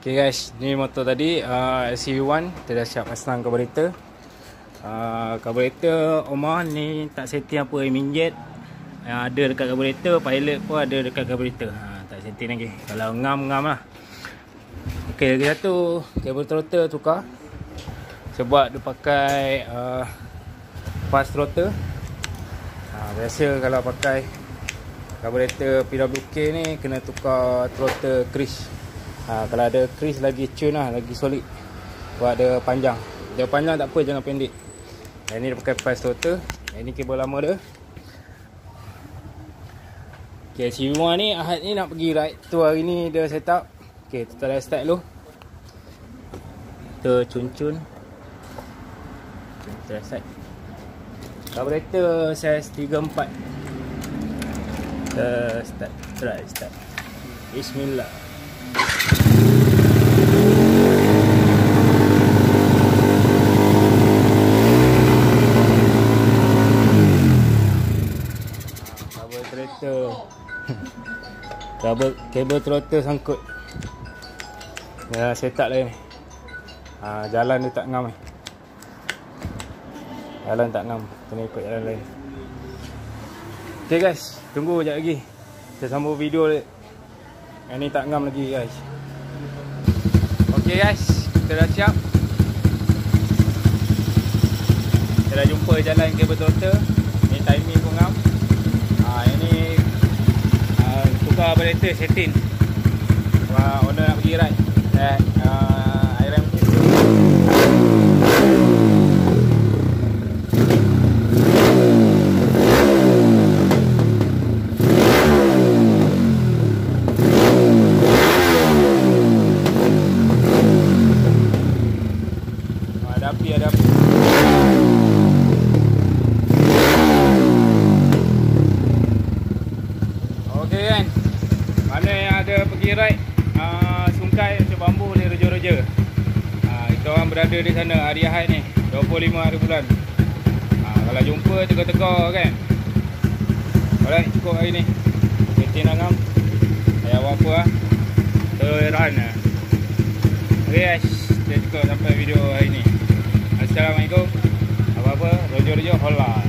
Okay guys, ni motor tadi SCV1 kita dah siap pasang karburator. Karburator Omar ni tak setting apa minjet. Ada dekat karburator, pilot pun ada dekat karburator. Tak setting lagi. Kalau ngam lah. Okay, lagi satu kabel throttle tukar. Sebab dia pakai fast throttle. Biasa kalau pakai karburator PWK ni kena tukar throttle crease. Kalau ada crease lagi tune lah, lagi solid. Buat dia panjang. Dia panjang tak apa, jangan pendek. Yang ni dia pakai fast throttle. Yang ni kabel lama dia. Okay, SCV1 ni Ahad ni nak pergi ride tu hari ni dia set up. Okay, kita dah start dulu. Kita cun-cun. Kita dah start. Karburator size 34. Kita start. Try start. Bismillah. Kabel throttle sangkut. Ya, set up lain. Jalan dia tak ngam ni. Jalan tak ngam, kena ikut jalan lain. Okay guys, tunggu sekejap lagi. Kita sambung video dia. Yang ni tak ngam lagi guys. Okay guys, kita dah siap. Kita dah jumpa jalan kabel throttle. Ni timing pun ngam. Yang ni tukar karburator setting. Owner nak pergi ride airan macam tu. Ada api. Okey kan, mana yang ada pergi ride Sungkai macam Bambu ni Reja-Reja. Kita orang berada di sana hari Ahad ni 25 hari bulan. Kalau jumpa tegur-tegur kan. Alright, cukup hari ni. Setting ngam. Saya apa-apa lah. Teran lah. Okay guys, kita cukup sampai video hari ni. Assalamualaikum. Apa-apa, Reja-Reja hola.